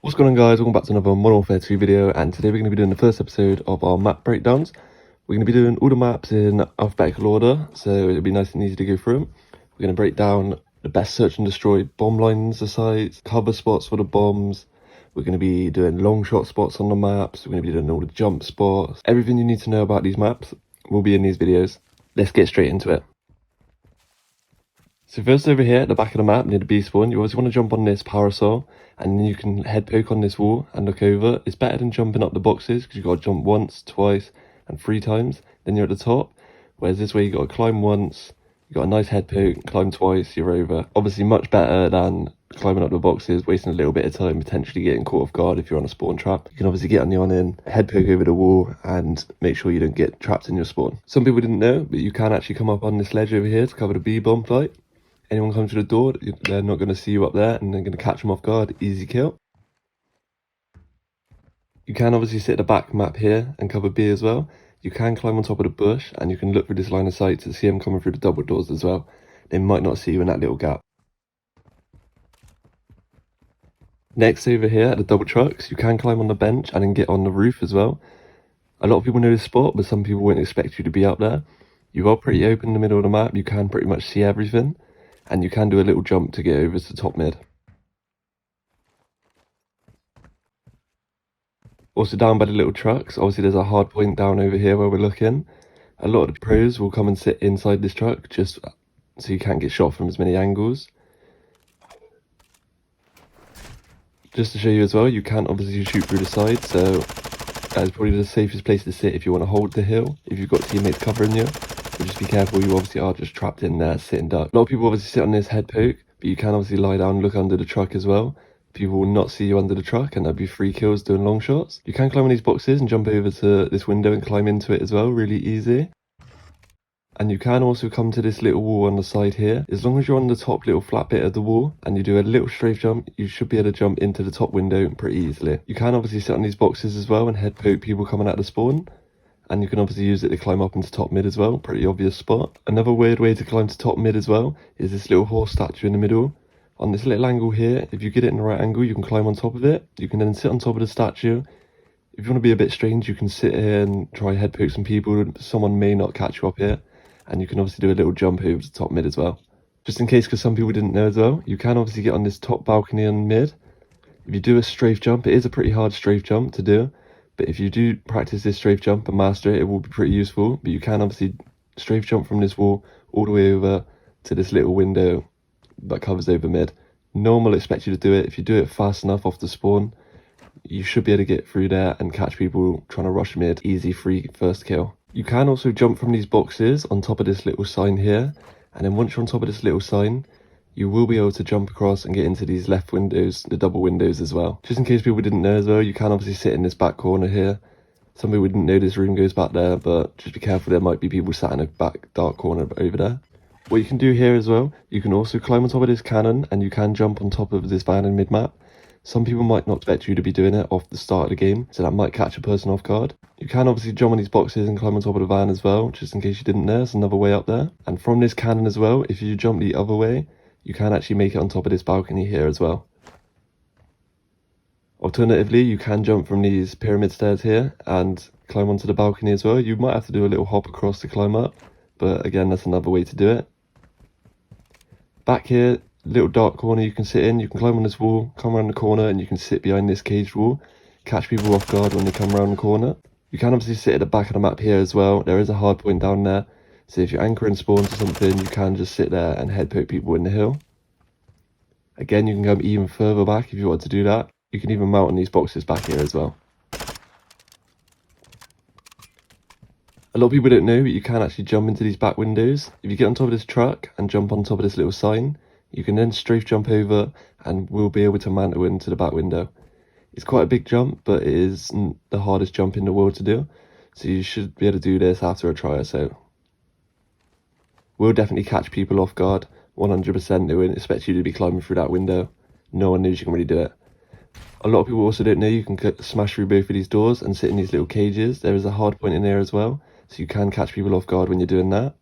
What's going on, guys? Welcome back to another Modern Warfare 2 video, and today we're going to be doing the first episode of our map breakdowns. We're going to be doing all the maps in alphabetical order, so it'll be nice and easy to go through them. We're going to break down the best search and destroy bomb lines, the sites, cover spots for the bombs. We're going to be doing long shot spots on the maps. We're going to be doing all the jump spots. Everything you need to know about these maps will be in these videos. Let's get straight into it. So first, over here at the back of the map near the B spawn, you always want to jump on this parasol, and then you can head poke on this wall and look over. It's better than jumping up the boxes because you've got to jump once, twice and 3 times, then you're at the top. Whereas this way you've got to climb once, you've got a nice head poke, climb twice, you're over. Obviously much better than climbing up the boxes, wasting a little bit of time, potentially getting caught off guard if you're on a spawn trap. You can obviously get on the on-in, head poke over the wall and make sure you don't get trapped in your spawn. Some people didn't know, but you can actually come up on this ledge over here to cover the B bomb flight. Anyone comes to the door, they're not going to see you up there and they're going to catch them off guard. Easy kill. You can obviously sit at the back map here and cover B as well. You can climb on top of the bush and you can look through this line of sight to see them coming through the double doors as well. They might not see you in that little gap. Next, over here at the double trucks, you can climb on the bench and then get on the roof as well. A lot of people know this spot, but some people won't expect you to be up there. You are pretty open in the middle of the map. You can pretty much see everything. And you can do a little jump to get over to top mid. Also down by the little trucks, obviously there's a hard point down over here where we're looking. A lot of the pros will come and sit inside this truck just so you can't get shot from as many angles. Just to show you as well, you can obviously shoot through the side, so that is probably the safest place to sit if you want to hold the hill, if you've got teammates covering you. But just be careful, you obviously are just trapped in there, sitting duck. A lot of people obviously sit on this head poke, but you can obviously lie down and look under the truck as well. People will not see you under the truck, and that'd be 3 kills doing long shots. You can climb on these boxes and jump over to this window and climb into it as well, really easy. And you can also come to this little wall on the side here. As long as you're on the top little flat bit of the wall and you do a little strafe jump, you should be able to jump into the top window pretty easily. You can obviously sit on these boxes as well and head poke people coming out of the spawn. And you can obviously use it to climb up into top mid as well, pretty obvious spot. Another weird way to climb to top mid as well is this little horse statue in the middle. On this little angle here, if you get it in the right angle, you can climb on top of it. You can then sit on top of the statue. If you want to be a bit strange, you can sit here and try head poke some people. Someone may not catch you up here. And you can obviously do a little jump over to top mid as well. Just in case, because some people didn't know as well, you can obviously get on this top balcony on mid. If you do a strafe jump, it is a pretty hard strafe jump to do. But if you do practice this strafe jump and master it, it will be pretty useful. But you can obviously strafe jump from this wall all the way over to this little window that covers over mid. No one will expect you to do it. If you do it fast enough off the spawn, you should be able to get through there and catch people trying to rush mid. Easy free first kill. You can also jump from these boxes on top of this little sign here. And then once you're on top of this little sign, you will be able to jump across and get into these left windows, the double windows as well. Just in case people didn't know as well, you can obviously sit in this back corner here. Some people didn't know this room goes back there, but just be careful, there might be people sat in a back dark corner over there. What you can do here as well, you can also climb on top of this cannon and you can jump on top of this van in mid-map. Some people might not expect you to be doing it off the start of the game, so that might catch a person off guard. You can obviously jump on these boxes and climb on top of the van as well, just in case you didn't know, there's another way up there. And from this cannon as well, if you jump the other way, you can actually make it on top of this balcony here as well. Alternatively, you can jump from these pyramid stairs here and climb onto the balcony as well. You might have to do a little hop across to climb up, but again, that's another way to do it. Back here, little dark corner you can sit in. You can climb on this wall, come around the corner, and you can sit behind this caged wall, catch people off guard when they come around the corner. You can obviously sit at the back of the map here as well. There is a hard point down there. So if you're anchoring spawns or something, you can just sit there and head poke people in the hill. Again, you can go even further back if you want to do that. You can even mount on these boxes back here as well. A lot of people don't know, but you can actually jump into these back windows. If you get on top of this truck and jump on top of this little sign, you can then strafe jump over and we'll be able to mantle into the back window. It's quite a big jump, but it isn't the hardest jump in the world to do. So you should be able to do this after a try or so. Will definitely catch people off guard, 100%. They won't expect you to be climbing through that window. No one knows you can really do it. A lot of people also don't know you can smash through both of these doors and sit in these little cages. There is a hard point in there as well, so you can catch people off guard when you're doing that.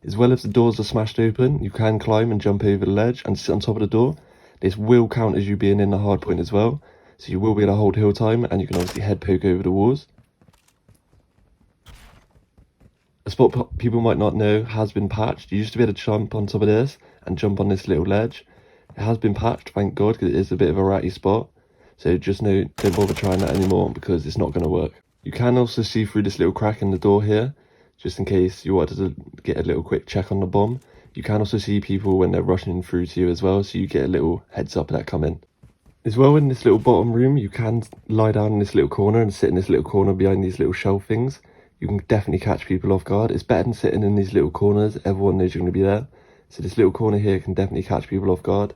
As well as the doors are smashed open, you can climb and jump over the ledge and sit on top of the door. This will count as you being in the hard point as well. so you will be able to hold hill time, and you can obviously head poke over the walls. A spot people might not know has been patched. You used to be able to jump on top of this and jump on this little ledge. It has been patched, thank God, because it is a bit of a ratty spot. So just know, don't bother trying that anymore because it's not going to work. You can also see through this little crack in the door here, just in case you wanted to get a little quick check on the bomb. You can also see people when they're rushing through to you as well, so you get a little heads up that come in. As well, in this little bottom room, you can lie down in this little corner and sit in this little corner behind these little shelf things. You can definitely catch people off guard. It's better than sitting in these little corners. Everyone knows you're going to be there. So this little corner here can definitely catch people off guard.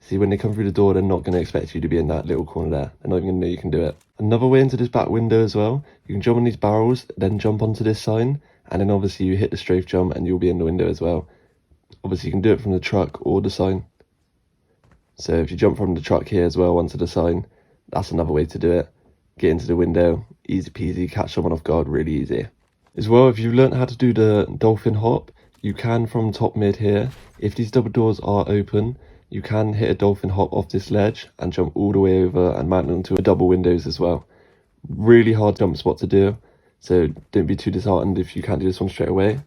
See, when they come through the door, they're not going to expect you to be in that little corner there. They're not even going to know you can do it. Another way into this back window as well, you can jump on these barrels, then jump onto this sign, and then obviously you hit the strafe jump and you'll be in the window as well. Obviously you can do it from the truck or the sign. So if you jump from the truck here as well onto the sign, that's another way to do it. Get into the window, easy peasy, catch someone off guard really easy. As well, if you've learned how to do the dolphin hop, you can from top mid here. If these double doors are open, you can hit a dolphin hop off this ledge and jump all the way over and mount onto a double windows as well. Really hard jump spot to do, so don't be too disheartened if you can't do this one straight away.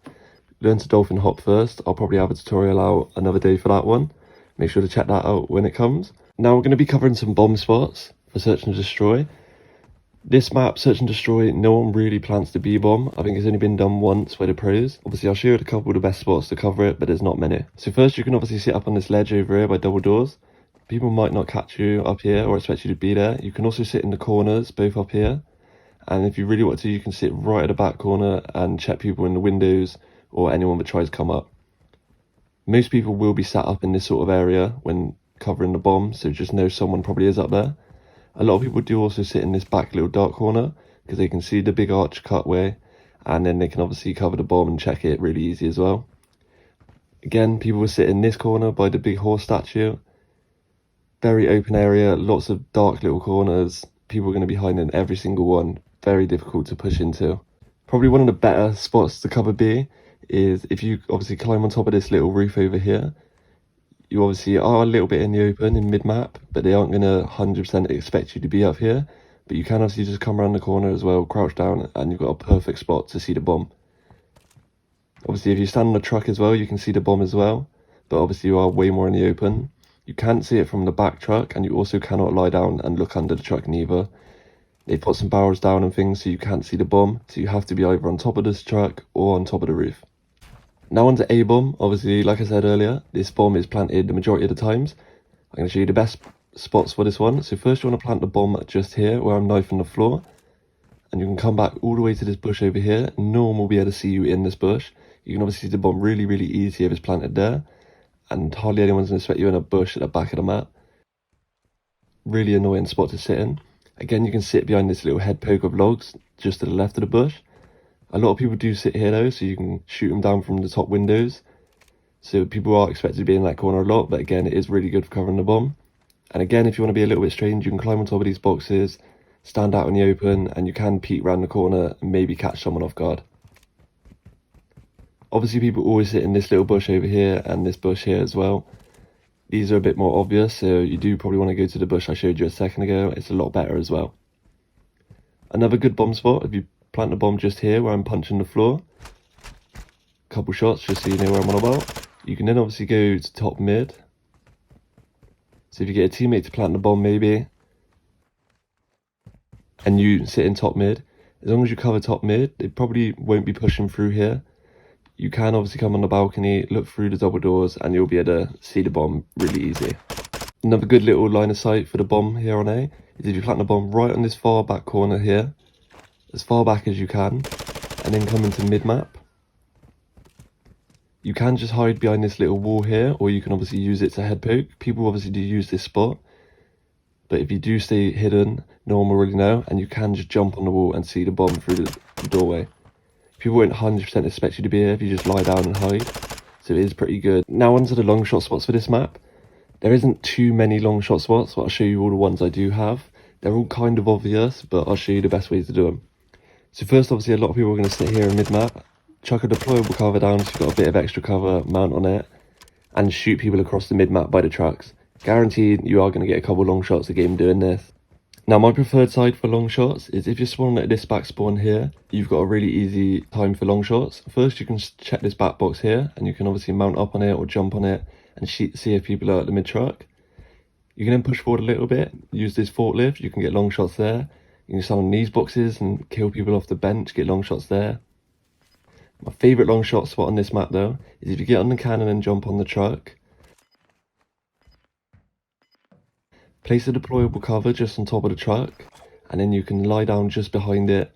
Learn to dolphin hop first. I'll probably have a tutorial out another day for that one. Make sure to check that out when it comes. Now we're going to be covering some bomb spots for search and destroy. This map, search and destroy, no one really plans to B-bomb. I think it's only been done once by the pros. Obviously I'll show you a couple of the best spots to cover it, but there's not many. So first you can obviously sit up on this ledge over here by double doors. People might not catch you up here or expect you to be there. You can also sit in the corners, both up here. And if you really want to, you can sit right at the back corner and check people in the windows or anyone that tries to come up. Most people will be sat up in this sort of area when covering the bomb, so just know someone probably is up there. A lot of people do also sit in this back little dark corner because they can see the big arch cutway, and then they can obviously cover the bomb and check it really easy as well. Again, people will sit in this corner by the big horse statue. Very open area, lots of dark little corners. People are going to be hiding in every single one. Very difficult to push into. Probably one of the better spots to cover B is if you obviously climb on top of this little roof over here. You obviously are a little bit in the open in mid-map, but they aren't going to 100% expect you to be up here. But you can obviously just come around the corner as well, crouch down, and you've got a perfect spot to see the bomb. Obviously, if you stand on the truck as well, you can see the bomb as well. But obviously, you are way more in the open. You can't see it from the back truck, and you also cannot lie down and look under the truck neither. They've put some barrels down and things, so you can't see the bomb. So you have to be either on top of this truck or on top of the roof. Now onto A bomb. Obviously, like I said earlier, this bomb is planted the majority of the times. I'm going to show you the best spots for this one. So first you want to plant the bomb just here where I'm knifing the floor. And you can come back all the way to this bush over here. No one will be able to see you in this bush. You can obviously see the bomb really, really easy if it's planted there. And hardly anyone's going to expect you in a bush at the back of the map. Really annoying spot to sit in. Again, you can sit behind this little head poke of logs just to the left of the bush. A lot of people do sit here though, so you can shoot them down from the top windows. So people are expected to be in that corner a lot, but again, it is really good for covering the bomb. And again, if you want to be a little bit strange, you can climb on top of these boxes, stand out in the open, and you can peek around the corner and maybe catch someone off guard. Obviously, people always sit in this little bush over here and this bush here as well. These are a bit more obvious, so you do probably want to go to the bush I showed you a second ago. It's a lot better as well. Another good bomb spot, if you plant the bomb just here where I'm punching the floor. Couple shots just so you know where I'm on about. You can then obviously go to top mid. So if you get a teammate to plant the bomb maybe, and you sit in top mid, as long as you cover top mid, they probably won't be pushing through here. You can obviously come on the balcony, look through the double doors, and you'll be able to see the bomb really easy. Another good little line of sight for the bomb here on A is if you plant the bomb right on this far back corner here, as far back as you can, and then come into mid-map. You can just hide behind this little wall here, or you can obviously use it to head poke. People obviously do use this spot, but if you do stay hidden, no one will really know, and you can just jump on the wall and see the bomb through the doorway. People won't 100% expect you to be here if you just lie down and hide, so it is pretty good. Now onto the long shot spots for this map. There isn't too many long shot spots, but I'll show you all the ones I do have. They're all kind of obvious, but I'll show you the best ways to do them. So first, obviously, a lot of people are going to sit here in mid-map, chuck a deployable cover down so you've got a bit of extra cover, mount on it, and shoot people across the mid-map by the trucks. Guaranteed you are going to get a couple long shots a game doing this. Now my preferred side for long shots is if you're spawning at this back spawn here, you've got a really easy time for long shots. First you can check this back box here and you can obviously mount up on it or jump on it and see if people are at the mid truck. You can then push forward a little bit, use this forklift, you can get long shots there. You can stand on these boxes and kill people off the bench, get long shots there. My favourite long shot spot on this map though is if you get on the cannon and jump on the truck. Place a deployable cover just on top of the truck, and then you can lie down just behind it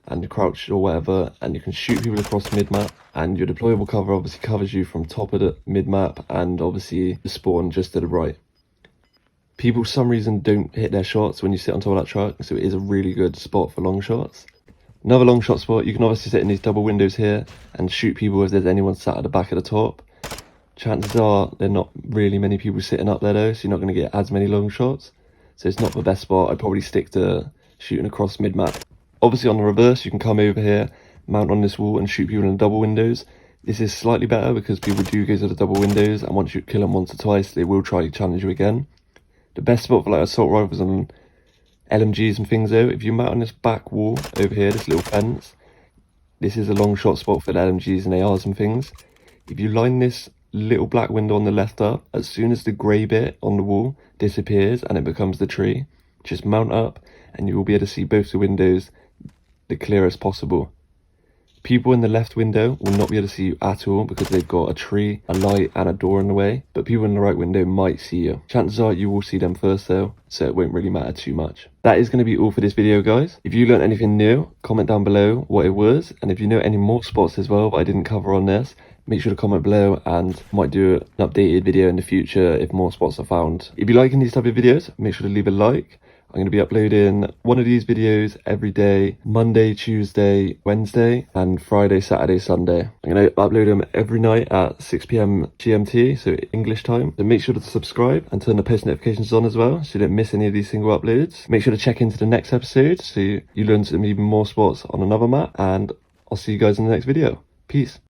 and crouch or whatever, and you can shoot people across mid-map, and your deployable cover obviously covers you from top of the mid-map and obviously the spawn just to the right. People for some reason don't hit their shots when you sit on top of that truck, so it is a really good spot for long shots. Another long shot spot, you can obviously sit in these double windows here and shoot people if there's anyone sat at the back of the top. Chances are there are not really many people sitting up there though, so you're not going to get as many long shots. So it's not the best spot. I'd probably stick to shooting across mid-map. Obviously on the reverse, you can come over here, mount on this wall and shoot people in the double windows. This is slightly better because people do go to the double windows, and once you kill them once or twice, they will try to challenge you again. The best spot for like assault rifles and LMGs and things though, if you mount on this back wall over here, this little fence, this is a long shot spot for the LMGs and ARs and things. If you line this little black window on the left up, as soon as the grey bit on the wall disappears and it becomes the tree, just mount up and you will be able to see both the windows the clearest possible. People in the left window will not be able to see you at all because they've got a tree, a light and a door in the way, but people in the right window might see you. Chances are you will see them first though, so it won't really matter too much. That is going to be all for this video guys. If you learned anything new, comment down below what it was, and if you know any more spots as well that I didn't cover on this, make sure to comment below and I might do an updated video in the future if more spots are found. If you're liking these type of videos, make sure to leave a like. I'm going to be uploading one of these videos every day, Monday, Tuesday, Wednesday, and Friday, Saturday, Sunday. I'm going to upload them every night at 6 PM GMT, so English time. So make sure to subscribe and turn the post notifications on as well, so you don't miss any of these single uploads. Make sure to check into the next episode so you learn some even more spots on another map, and I'll see you guys in the next video. Peace.